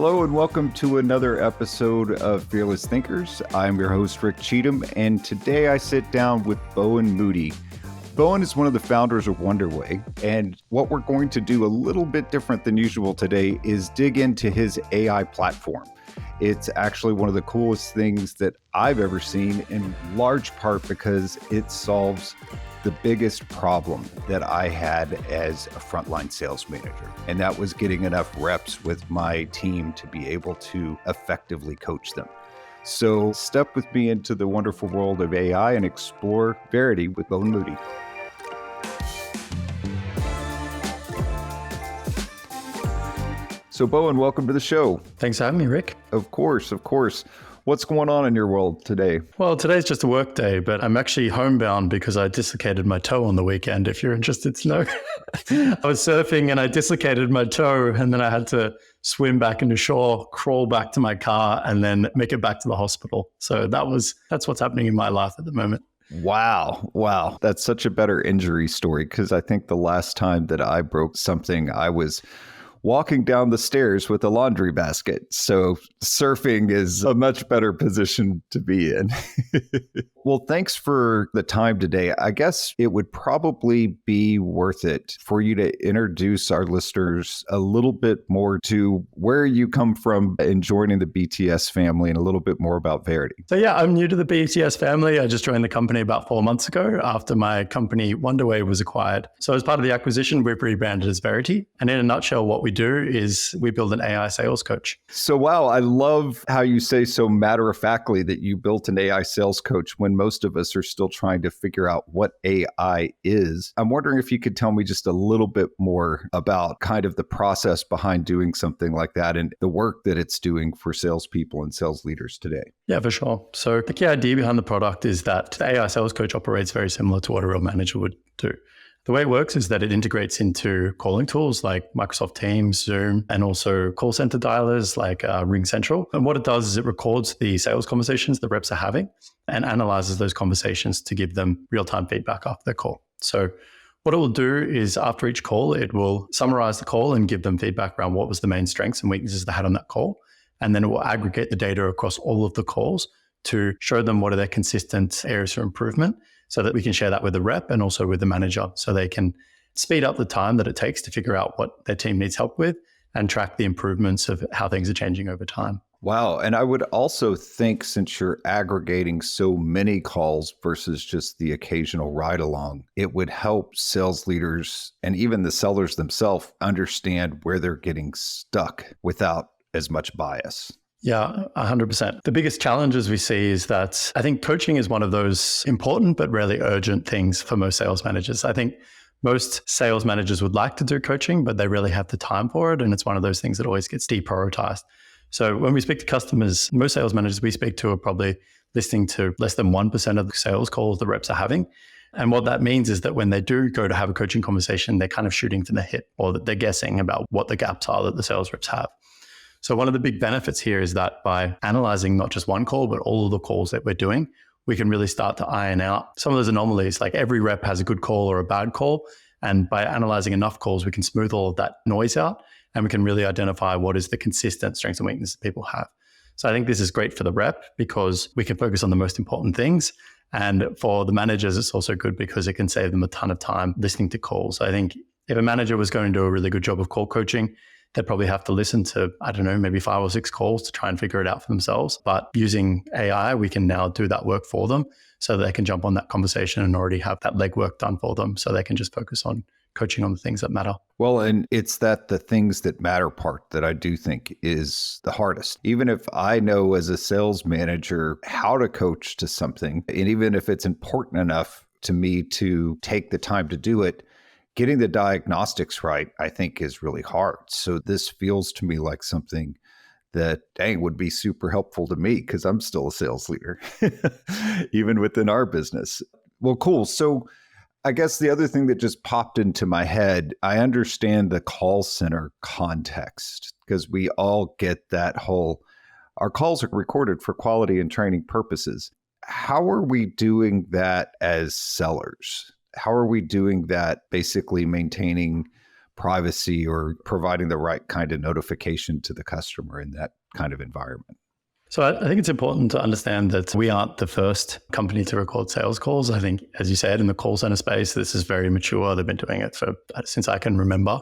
Hello and welcome to another episode of Fearless Thinkers. I'm your host, Rick Cheatham, and today I sit down with Bowen Moody. Bowen is one of the founders of Wonderway, and what we're going to do a little bit different than usual today is dig into his AI platform. It's actually one of the coolest things that I've ever seen, in large part because it solves the biggest problem that I had as a frontline sales manager. And that was getting enough reps with my team to be able to effectively coach them. So step with me into the wonderful world of AI and explore Verity with Bowen Moody. So Bowen, welcome to the show. Thanks for having me, Rick. Of course. What's going on in your world today? Well, today's just a work day, but I'm actually homebound because I dislocated my toe on the weekend, if you're interested to know. I was surfing and I dislocated my toe, and then I had to swim back into shore, crawl back to my car, and then make it back to the hospital. So that's what's happening in my life at the moment. Wow. That's such a better injury story, because I think the last time that I broke something, I was walking down the stairs with a laundry basket. So surfing is a much better position to be in. Well, thanks for the time today. I guess it would probably be worth it for you to introduce our listeners a little bit more to where you come from in joining the BTS family and a little bit more about Verity. So yeah, I'm new to the BTS family. I just joined the company about 4 months ago after my company Wonderway was acquired. So as part of the acquisition, we've rebranded as Verity. And in a nutshell, what we do is we build an AI sales coach. So wow, I love how you say so matter-of-factly that you built an AI sales coach when most of us are still trying to figure out what AI is. I'm wondering if you could tell me just a little bit more about kind of the process behind doing something like that and the work that it's doing for salespeople and sales leaders today. Yeah, for sure. So the key idea behind the product is that the AI sales coach operates very similar to what a real manager would do. The way it works is that it integrates into calling tools like Microsoft Teams, Zoom, and also call center dialers like Ring Central. And what it does is it records the sales conversations the reps are having and analyzes those conversations to give them real-time feedback after their call. So what it will do is after each call, it will summarize the call and give them feedback around what was the main strengths and weaknesses they had on that call. And then it will aggregate the data across all of the calls to show them what are their consistent areas for improvement, so that we can share that with the rep and also with the manager, so they can speed up the time that it takes to figure out what their team needs help with and track the improvements of how things are changing over time. Wow. And I would also think, since you're aggregating so many calls versus just the occasional ride along, it would help sales leaders and even the sellers themselves understand where they're getting stuck without as much bias. Yeah, 100%. The biggest challenges we see is that I think coaching is one of those important but rarely urgent things for most sales managers. I think most sales managers would like to do coaching, but they really have the time for it. And it's one of those things that always gets deprioritized. So when we speak to customers, most sales managers we speak to are probably listening to less than 1% of the sales calls the reps are having. And what that means is that when they do go to have a coaching conversation, they're kind of shooting from the hip, or that they're guessing about what the gaps are that the sales reps have. So one of the big benefits here is that by analyzing not just one call, but all of the calls that we're doing, we can really start to iron out some of those anomalies. Like every rep has a good call or a bad call. And by analyzing enough calls, we can smooth all of that noise out, and we can really identify what is the consistent strengths and weaknesses people have. So I think this is great for the rep because we can focus on the most important things. And for the managers, it's also good because it can save them a ton of time listening to calls. I think if a manager was going to do a really good job of call coaching, they'd probably have to listen to, maybe 5 or 6 calls to try and figure it out for themselves. But using AI, we can now do that work for them so that they can jump on that conversation and already have that legwork done for them, so they can just focus on coaching on the things that matter. Well, and it's the things that matter part that I do think is the hardest. Even if I know as a sales manager how to coach to something, and even if it's important enough to me to take the time to do it, getting the diagnostics right, I think, is really hard. So this feels to me like something that, would be super helpful to me because I'm still a sales leader, even within our business. Well, cool. So I guess the other thing that just popped into my head, I understand the call center context because we all get that whole, our calls are recorded for quality and training purposes. How are we doing that as sellers? How are we doing that, basically maintaining privacy or providing the right kind of notification to the customer in that kind of environment. So I think it's important to understand that we aren't the first company to record sales calls. I think, as you said, in the call center space, this is very mature. They've been doing it since I can remember.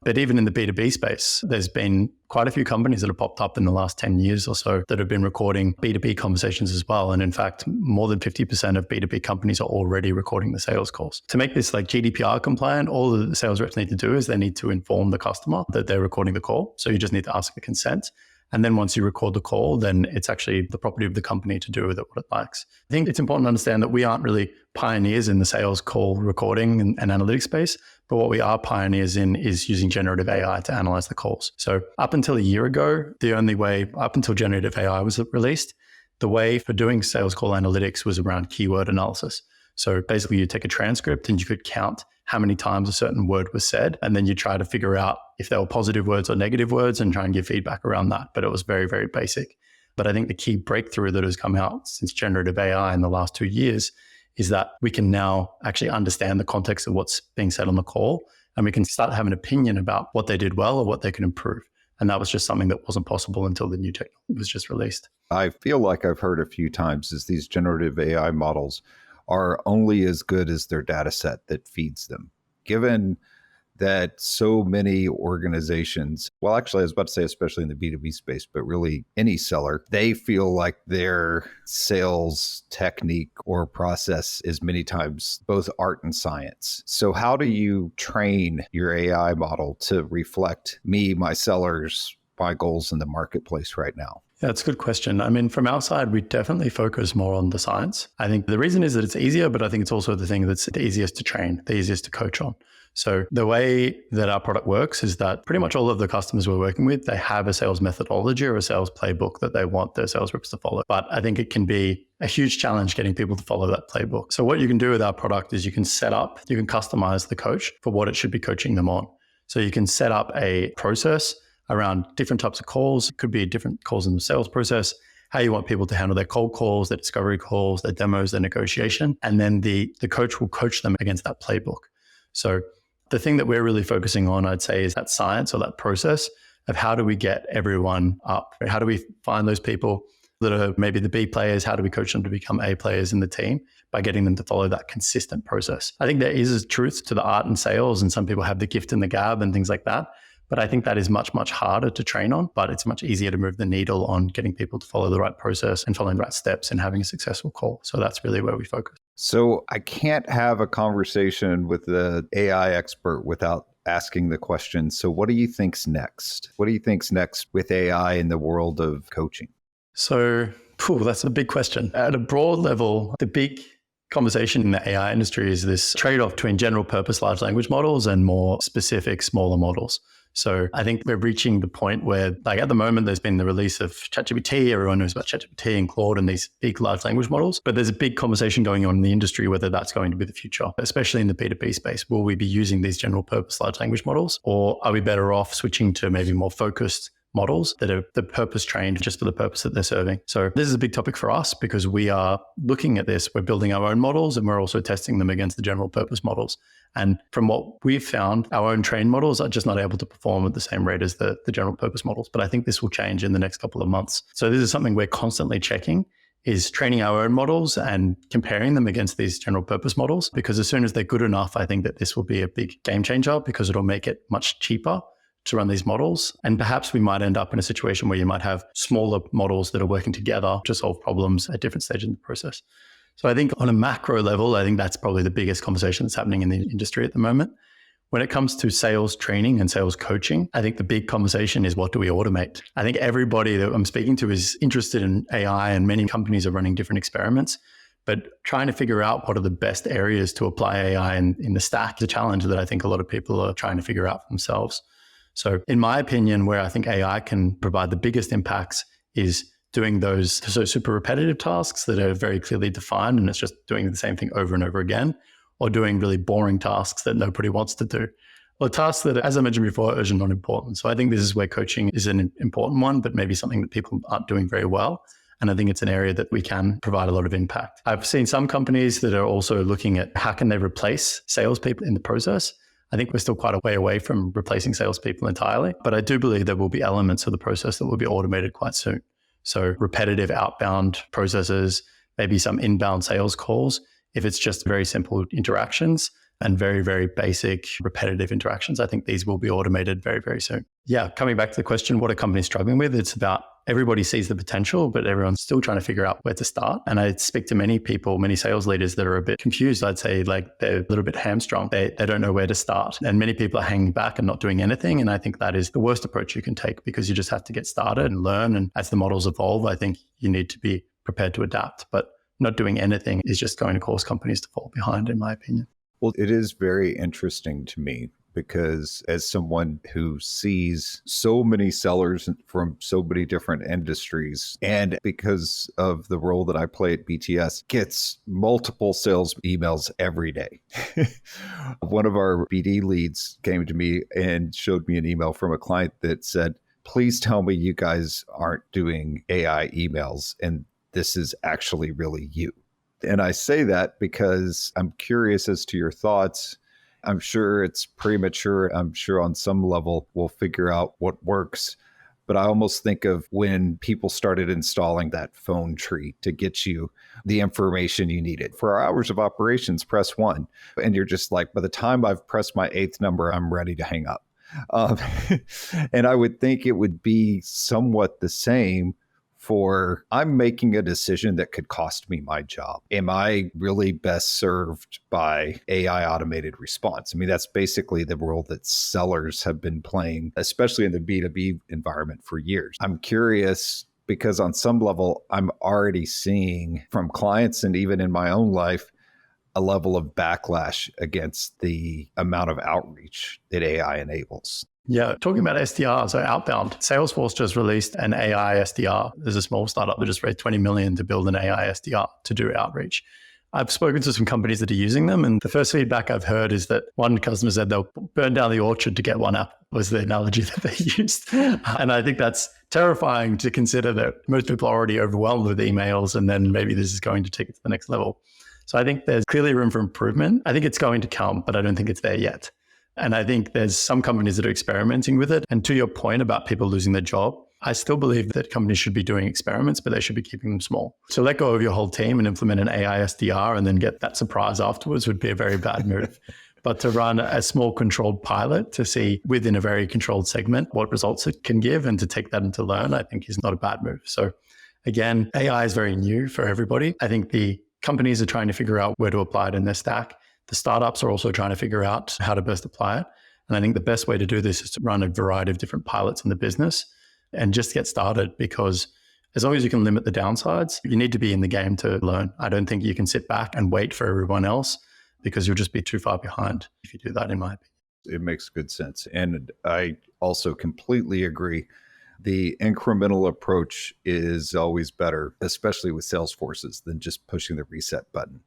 But even in the B2B space, there's been quite a few companies that have popped up in the last 10 years or so that have been recording B2B conversations as well. And in fact, more than 50% of B2B companies are already recording the sales calls. To make this like GDPR compliant, all that the sales reps need to do is they need to inform the customer that they're recording the call. So you just need to ask for consent. And then once you record the call, then it's actually the property of the company to do with it what it likes. I think it's important to understand that we aren't really pioneers in the sales call recording and analytics space, but what we are pioneers in is using generative AI to analyze the calls. So up until a year ago, up until generative AI was released, the way for doing sales call analytics was around keyword analysis. So basically you take a transcript and you could count how many times a certain word was said, and then you try to figure out if they were positive words or negative words and try and give feedback around that. But it was very, very basic. But I think the key breakthrough that has come out since generative AI in the last 2 years is that we can now actually understand the context of what's being said on the call, and we can start to have an opinion about what they did well or what they can improve. And that was just something that wasn't possible until the new technology was just released. I feel like I've heard a few times is these generative AI models are only as good as their data set that feeds them. Given that so many organizations, well, actually, I was about to say, especially in the B2B space, but really any seller, they feel like their sales technique or process is many times both art and science. So how do you train your AI model to reflect me, my sellers, my goals in the marketplace right now? Yeah, that's a good question. I mean, from our side, we definitely focus more on the science. I think the reason is that it's easier, but I think it's also the thing that's the easiest to train, the easiest to coach on. So the way that our product works is that pretty much all of the customers we're working with, they have a sales methodology or a sales playbook that they want their sales reps to follow. But I think it can be a huge challenge getting people to follow that playbook. So what you can do with our product is you can customize the coach for what it should be coaching them on. So you can set up a process around different types of calls. It could be different calls in the sales process, how you want people to handle their cold calls, their discovery calls, their demos, their negotiation. And then the coach will coach them against that playbook. So the thing that we're really focusing on, I'd say, is that science or that process of how do we get everyone up? How do we find those people that are maybe the B players? How do we coach them to become A players in the team by getting them to follow that consistent process? I think there is a truth to the art in sales, and some people have the gift and the gab and things like that. But I think that is much, much harder to train on, but it's much easier to move the needle on getting people to follow the right process and following the right steps and having a successful call. So that's really where we focus. So I can't have a conversation with the AI expert without asking the question, so what do you think's next? What do you think's next with AI in the world of coaching? So that's a big question. At a broad level, the big conversation in the AI industry is this trade-off between general purpose large language models and more specific, smaller models. So I think we're reaching the point where, like at the moment, there's been the release of ChatGPT. Everyone knows about ChatGPT and Claude and these big large language models. But there's a big conversation going on in the industry whether that's going to be the future, especially in the B2B space. Will we be using these general purpose large language models, or are we better off switching to maybe more focused models that are the purpose trained just for the purpose that they're serving? So this is a big topic for us because we are looking at this. We're building our own models and we're also testing them against the general purpose models. And from what we've found, our own trained models are just not able to perform at the same rate as the general purpose models. But I think this will change in the next couple of months. So this is something we're constantly checking, is training our own models and comparing them against these general purpose models. Because as soon as they're good enough, I think that this will be a big game changer because it'll make it much cheaper to run these models. And perhaps we might end up in a situation where you might have smaller models that are working together to solve problems at different stages in the process. So I think on a macro level, I think that's probably the biggest conversation that's happening in the industry at the moment. When it comes to sales training and sales coaching, I think the big conversation is, what do we automate? I think everybody that I'm speaking to is interested in AI, and many companies are running different experiments. But trying to figure out what are the best areas to apply AI in the stack is a challenge that I think a lot of people are trying to figure out for themselves. So in my opinion, where I think AI can provide the biggest impacts is doing those super repetitive tasks that are very clearly defined and it's just doing the same thing over and over again, or doing really boring tasks that nobody wants to do, or tasks that, as I mentioned before, are urgent, not important. So I think this is where coaching is an important one, but maybe something that people aren't doing very well. And I think it's an area that we can provide a lot of impact. I've seen some companies that are also looking at how can they replace salespeople in the process. I think we're still quite a way away from replacing salespeople entirely, but I do believe there will be elements of the process that will be automated quite soon. So repetitive outbound processes, maybe some inbound sales calls, if it's just very simple interactions and very, very basic repetitive interactions, I think these will be automated very, very soon. Yeah, coming back to the question, what are companies struggling with? It's about everybody sees the potential, but everyone's still trying to figure out where to start. And I speak to many people, many sales leaders that are a bit confused. I'd say like they're a little bit hamstrung. They don't know where to start. And many people are hanging back and not doing anything. And I think that is the worst approach you can take, because you just have to get started and learn. And as the models evolve, I think you need to be prepared to adapt. But not doing anything is just going to cause companies to fall behind, in my opinion. Well, it is very interesting to me because as someone who sees so many sellers from so many different industries, and because of the role that I play at BTS, gets multiple sales emails every day. One of our BD leads came to me and showed me an email from a client that said, please tell me you guys aren't doing AI emails and this is actually really you. And I say that because I'm curious as to your thoughts. I'm sure it's premature. I'm sure on some level we'll figure out what works. But I almost think of when people started installing that phone tree to get you the information you needed. For our hours of operations, press 1. And you're just like, by the time I've pressed my 8th number, I'm ready to hang up. And I would think it would be somewhat the same for I'm making a decision that could cost me my job. Am I really best served by AI automated response? I mean, that's basically the role that sellers have been playing, especially in the B2B environment for years. I'm curious because on some level, I'm already seeing from clients and even in my own life, a level of backlash against the amount of outreach that AI enables. Yeah, talking about SDR, so outbound, Salesforce just released an AI SDR. There's a small startup that just raised $20 million to build an AI SDR to do outreach. I've spoken to some companies that are using them, and the first feedback I've heard is that one customer said they'll burn down the orchard to get one app, was the analogy that they used. And I think that's terrifying to consider that most people are already overwhelmed with emails, and then maybe this is going to take it to the next level. So I think there's clearly room for improvement. I think it's going to come, but I don't think it's there yet. And I think there's some companies that are experimenting with it. And to your point about people losing their job, I still believe that companies should be doing experiments, but they should be keeping them small. So let go of your whole team and implement an AI SDR and then get that surprise afterwards would be a very bad move. But to run a small controlled pilot to see within a very controlled segment what results it can give and to take that and to learn, I think is not a bad move. So again, AI is very new for everybody. I think the companies are trying to figure out where to apply it in their stack. The startups are also trying to figure out how to best apply it. And I think the best way to do this is to run a variety of different pilots in the business and just get started, because as long as you can limit the downsides, you need to be in the game to learn. I don't think you can sit back and wait for everyone else, because you'll just be too far behind if you do that, in my opinion. It makes good sense. And I also completely agree. The incremental approach is always better, especially with sales forces, than just pushing the reset button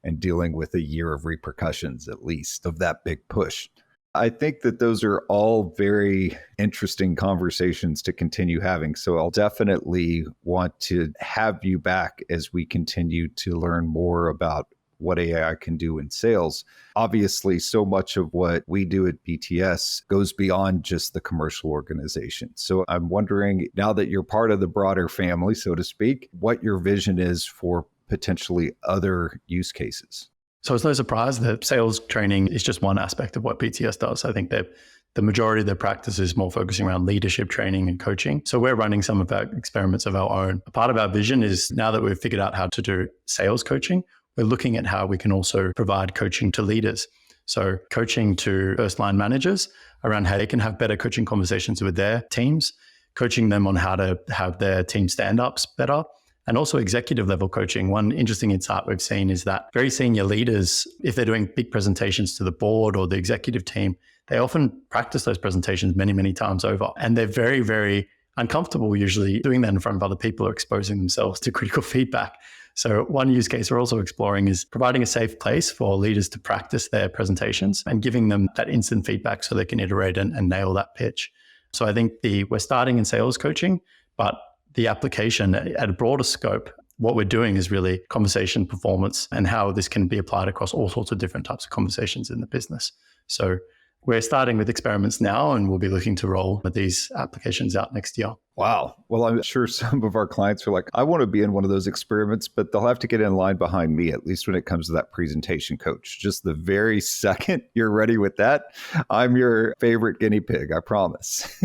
and dealing with a year of repercussions, at least, of that big push. I think that those are all very interesting conversations to continue having. So I'll definitely want to have you back as we continue to learn more about what AI can do in sales. Obviously, so much of what we do at BTS goes beyond just the commercial organization. So I'm wondering, now that you're part of the broader family, so to speak, what your vision is for potentially other use cases. So it's no surprise that sales training is just one aspect of what BTS does. I think that the majority of their practice is more focusing around leadership training and coaching. So we're running some of our experiments of our own. A part of our vision is, now that we've figured out how to do sales coaching, we're looking at how we can also provide coaching to leaders. So coaching to first-line managers around how they can have better coaching conversations with their teams, coaching them on how to have their team stand-ups better, and also executive level coaching. One interesting insight we've seen is that very senior leaders, if they're doing big presentations to the board or the executive team, they often practice those presentations many, many times over. And they're very, very uncomfortable usually doing that in front of other people or exposing themselves to critical feedback. So one use case we're also exploring is providing a safe place for leaders to practice their presentations and giving them that instant feedback so they can iterate and nail that pitch. So I think we're starting in sales coaching, but the application at a broader scope, what we're doing is really conversation performance and how this can be applied across all sorts of different types of conversations in the business. So we're starting with experiments now, and we'll be looking to roll these applications out next year. Wow. Well, I'm sure some of our clients are like, I want to be in one of those experiments, but they'll have to get in line behind me, at least when it comes to that presentation coach. Just the very second you're ready with that, I'm your favorite guinea pig, I promise.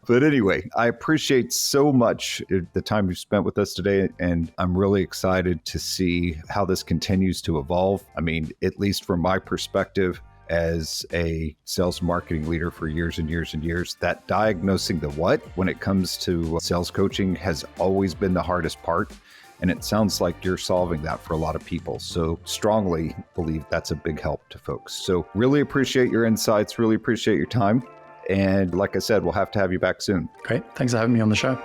But anyway, I appreciate so much the time you've spent with us today, and I'm really excited to see how this continues to evolve. I mean, at least from my perspective, as a sales marketing leader for years and years and years, that diagnosing the what when it comes to sales coaching has always been the hardest part. And it sounds like you're solving that for a lot of people. So strongly believe that's a big help to folks. So really appreciate your insights, really appreciate your time. And like I said, we'll have to have you back soon. Great. Thanks for having me on the show.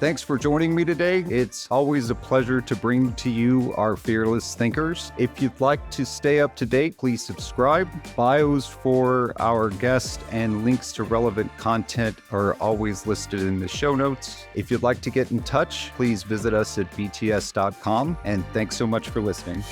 Thanks for joining me today. It's always a pleasure to bring to you our fearless thinkers. If you'd like to stay up to date, please subscribe. Bios for our guests and links to relevant content are always listed in the show notes. If you'd like to get in touch, please visit us at bts.com. And thanks so much for listening.